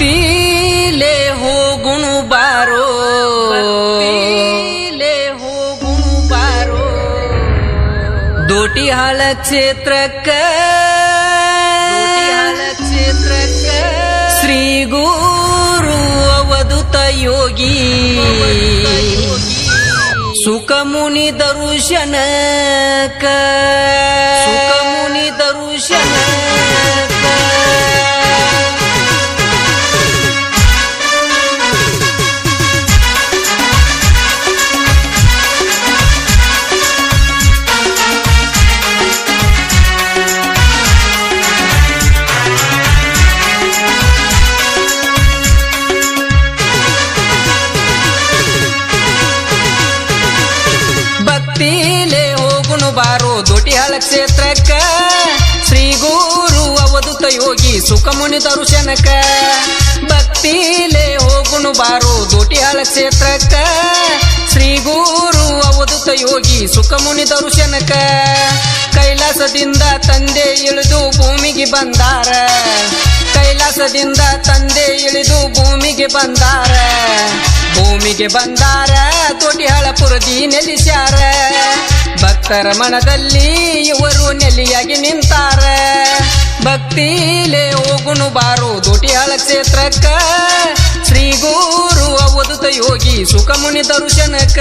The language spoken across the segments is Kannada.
ಭಕ್ತಿಲೇ ಹೋಗುಣು ಬಾರೋ, ಭಕ್ತಿಲೇ ಹೋಗುಣು ಬಾರೋ, ದೋಟಿಹಾಳ ಕ್ಷೇತ್ರಕ್ಕ, ಕ್ಷೇತ್ರಕ್ಕ ಶ್ರೀ ಗುರು ಅವಧೂತ ಯೋಗಿ ಸುಖಮುನಿ ದರ್ಶನಕ್ಕ, ಸುಖಮುನಿ ದರ್ಶನಕ್ಕ ಭಕ್ತಿಲೇ ಹೋಗುಣು ಬಾರೋ, ದೋಟಿಹಾಳ ಕ್ಷೇತ್ರಕ್ಕ ಶ್ರೀ ಗುರು ಅವಧೂತ ಯೋಗಿ ಸುಖಮುನಿ ದರ್ಶನಕ್ಕ. ಭಕ್ತಿಲೇ ಹೋಗುಣು ಬಾರೋ, ದೋಟಿಹಾಳ ಕ್ಷೇತ್ರಕ್ಕ ಶ್ರೀ ಗುರು ಅವಧೂತ ಯೋಗಿ ಸುಖಮುನಿ ದರ್ಶನಕ್ಕ. ಕೈಲಾಸದಿಂದ ತಂದೆ ಇಳಿದು ಭೂಮಿಗೆ ಬಂದಾರ, ಕೈಲಾಸದಿಂದ ತಂದೆ ಇಳಿದು ಭೂಮಿಗೆ ಬಂದಾರ, ಭೂಮಿಗೆ ಬಂದಾರ ದೋಟಿಹಾಳಪುರದಿ ನೆಲೆಸ್ಯಾರ. ಭಕ್ತರ ಮನದಲ್ಲಿ ಇವರು ನೆಲೆಯಾಗಿ ನಿಂತಾರ. ಭಕ್ತಿಲೇ ಹೋಗುಣು ಬಾರೋ, ದೋಟಿಹಾಳ ಕ್ಷೇತ್ರಕ್ಕ ಶ್ರೀ ಗುರು ಅವಧೂತ ಯೋಗಿ ಸುಖಮುನಿ ದರ್ಶನಕ್ಕ.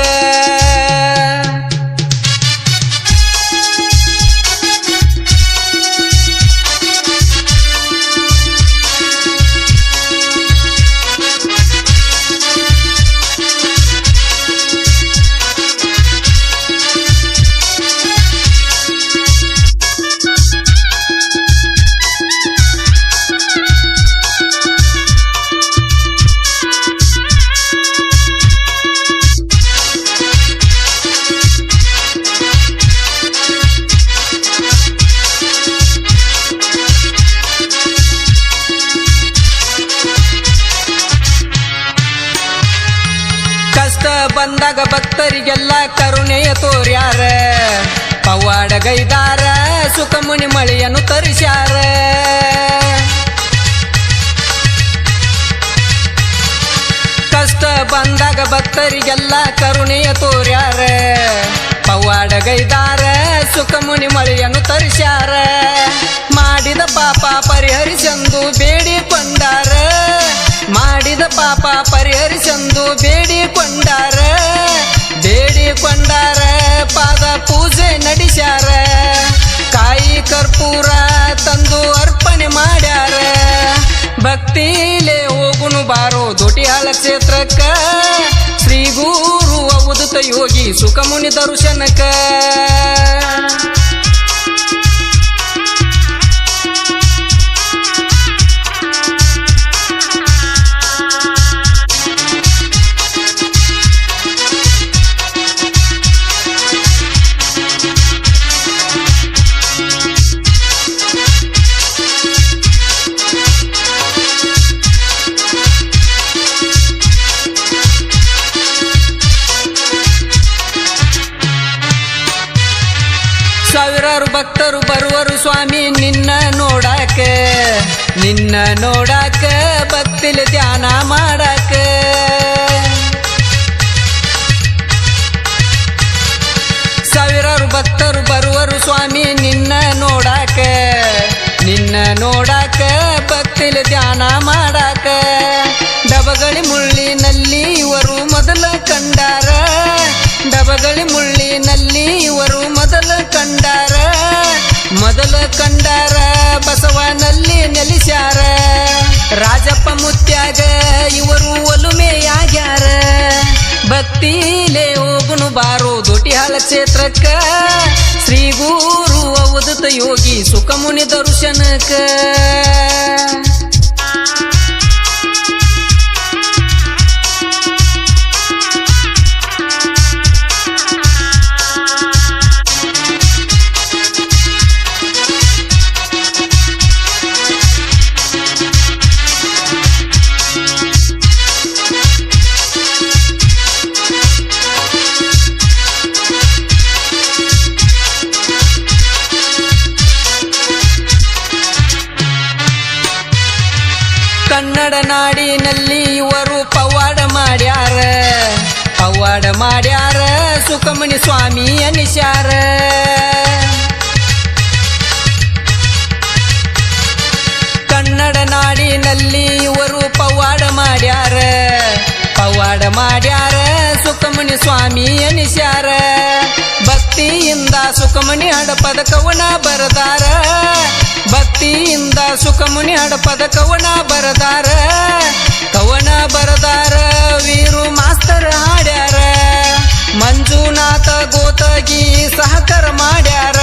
ಕಷ್ಟ ಬಂದಾಗ ಭಕ್ತರಿಗೆಲ್ಲ ಕರುಣೆಯ ತೋರ್ಯಾರ, ಪವಾಡಗೈದಾರ ಸುಖಮುನಿ ಮಳೆಯನ್ನು ತರಿಸ್ಯಾರ. ಕಷ್ಟ ಬಂದಾಗ ಭಕ್ತರಿಗೆಲ್ಲ ಕರುಣೆಯ ತೋರ್ಯಾರ, ಪವಾಡಗೈದಾರ ಸುಖಮುನಿ ಮಳೆಯನ್ನು ತರಿಸ್ಯಾರ. ಮಾಡಿದ ಪಾಪ ಪರಿಹರಿಸಂದು ಬೇಡಿಕೊಂಡಾರ, ಮಾಡಿದ ಪಾಪ ಪರಿಹರಿಸಂದು ಬೇಡಿಕೊಂಡಾರ, ಬೇಡಿಕೊಂಡಾರ ಪಾದ ಪೂಜೆ ನಡೆಸ್ಯಾರ. ಕಾಯಿ ಕರ್ಪೂರ ತಂದು ಅರ್ಪಣೆ ಮಾಡ್ಯಾರ. ಭಕ್ತಿಲೇ ಹೋಗುಣು ಬಾರೋ, ದೋಟಿಹಾಳ ಕ್ಷೇತ್ರಕ್ಕ ಶ್ರೀ ಗುರು ಅವಧೂತ ಯೋಗಿ ಸುಖಮುನಿ ದರ್ಶನಕ್ಕ. ಸಾವಿರಾರು ಭಕ್ತರು ಬರುವರು ಸ್ವಾಮಿ ನಿನ್ನ ನೋಡಾಕ, ನಿನ್ನ ನೋಡಾಕ ಭಕ್ತಿಲಿ ಧ್ಯಾನ ಮಾಡಾಕ. ಸಾವಿರಾರು ಭಕ್ತರು ಬರುವರು ಸ್ವಾಮಿ ನಿನ್ನ ನೋಡಾಕ, ನಿನ್ನ ನೋಡಾಕ ಭಕ್ತಿಲಿ ಧ್ಯಾನ ಮಾಡಾಕ. ಡಬಗಳಿ ಮುಳ್ಳಿನಲ್ಲಿ ಇವರು ಮೊದಲ ಕಂಡಾರ, ಡಬಗಳಿ ಮುಳ್ಳಿನಲ್ಲಿ ಇವರು ಮೊದಲ ಕಂಡಾರ, ಮೊದಲ ಕಂಡಾರ ಬಸವನಲ್ಲಿ ನೆಲೆಸ್ಯಾರ. ರಾಜಪ್ಪ ಮುತ್ಯಾಗ ಇವರು ಒಲುಮೆಯಾಗ್ಯಾರ. ಭಕ್ತಿಲೇ ಹೋಗುಣು ಬಾರೋ, ದೋಟಿಹಾಳ ಕ್ಷೇತ್ರಕ್ಕ ಶ್ರೀ ಗುರು ಅವಧೂತ ಯೋಗಿ ಸುಖಮುನಿ ದರ್ಶನಕ್ಕ. ನಾಡಿನಲ್ಲಿ ಇವರು ಪವಾಡ ಮಾಡ್ಯಾರ ಸುಖಮಣಿ ಸ್ವಾಮಿ ಅನಿಸ್ಯಾರ. ಕನ್ನಡ ನಾಡಿನಲ್ಲಿ ಇವರು ಪವಾಡ ಮಾಡ್ಯಾರ ಸುಖಮಣಿ ಸ್ವಾಮಿ ಅನಿಸ್ಯಾರ. ಭಕ್ತಿಯಿಂದ ಸುಖಮಣಿ ಹಡಪದ ಕವನ ಬರದಾರ. ಭಕ್ತಿಯಿಂದ ಸುಖಮುನಿ ಹಡಪದ ಕವನ ಬರದಾರ ವೀರು ಮಾಸ್ತರ್ ಹಾಡ್ಯಾರ. ಮಂಜುನಾಥ ಗೋತಗಿ ಸಹಕಾರ ಮಾಡ್ಯಾರ.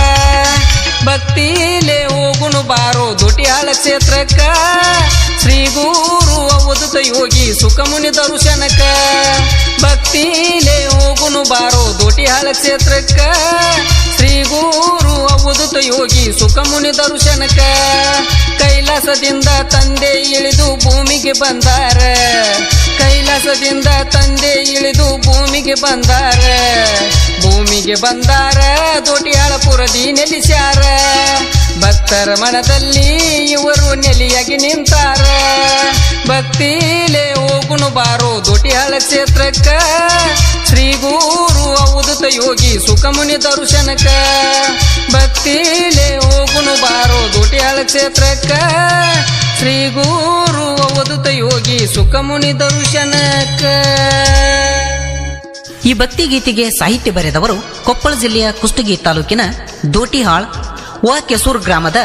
ಭಕ್ತಿಲೇ ಹೋಗುನು ಬಾರೋ ದೊಟಿಯಾಳ ಕ್ಷೇತ್ರಕ್ಕ ಶ್ರೀ ಗುರು ಅವಧೂತ ಯೋಗಿ ಸುಖಮುನಿ ದರ್ಶನಕ್ಕ. ಭಕ್ತಿಲೇ ಹೋಗುನು ಬಾರೋ ದೊಟಿಯಾಳ ಕ್ಷೇತ್ರಕ್ಕ ಶ್ರೀ ಗುರು ಅವಧೂತ ಯೋಗಿ ಸುಖಮುನಿ ದರ್ಶನಕ್ಕ. ಕೈಲಾಸದಿಂದ ತಂದೆ ಇಳಿದು ಭೂಮಿಗೆ ಬಂದಾರ. ಕೈಲಾಸದಿಂದ ತಂದೆ ಇಳಿದು ಭೂಮಿಗೆ ಬಂದಾರ ದೊಟಿಯಾಳಪುರದಿ ನೆಲೆಸ್ಯಾರ. ಭಕ್ತರ ಮನದಲ್ಲಿ ಇವರು ನೆಲೆಯಾಗಿ ನಿಂತಾರ. ಭಕ್ತಿಲೇ ಹೋಗುನು ಬಾರೋ ದೊಟಿಯಾಳ ಕ್ಷೇತ್ರಕ್ಕ ಶ್ರೀ ಗುರು ಅವಧೂತ ಯೋಗಿ ಸುಖಮುನಿ ದರ್ಶನಕ್ಕ. ಭಕ್ತಿಲೇ ಹೋಗುನು ಬಾರೋ ದೊಟಿಯಾಳ ಕ್ಷೇತ್ರಕ್ಕ ಶ್ರೀ ಗುರು ಅವಧೂತ ಯೋಗಿ ಸುಖಮುನಿ ದರ್ಶನಕ್ಕ. ಈ ಭಕ್ತಿ ಗೀತೆಗೆ ಸಾಹಿತ್ಯ ಬರೆದವರು ಕೊಪ್ಪಳ ಜಿಲ್ಲೆಯ ಕುಷ್ಟಗಿ ತಾಲೂಕಿನ ದೋಟಿಹಾಳ್ ವ ಕೆಸೂರ್ ಗ್ರಾಮದ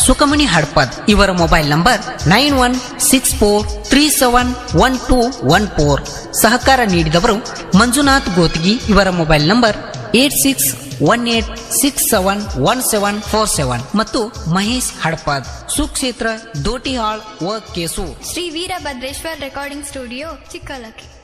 ಸುಖಮುನಿ ಹಡ್ಪದ್. ಇವರ ಮೊಬೈಲ್ ನಂಬರ್ 9164371214. ಸಹಕಾರ ನೀಡಿದವರು ಮಂಜುನಾಥ್ ಗೋತಗಿ. ಇವರ ಮೊಬೈಲ್ ನಂಬರ್ 8618671747 ಮತ್ತು ಮಹೇಶ್ ಹಡ್ಪದ್. ಸುಕ್ಷೇತ್ರ ದೋಟಿಹಾಳ್ ವ ಕೆಸೂರ್. Shri Veerabhadreshwar recording studio Chikkalakki.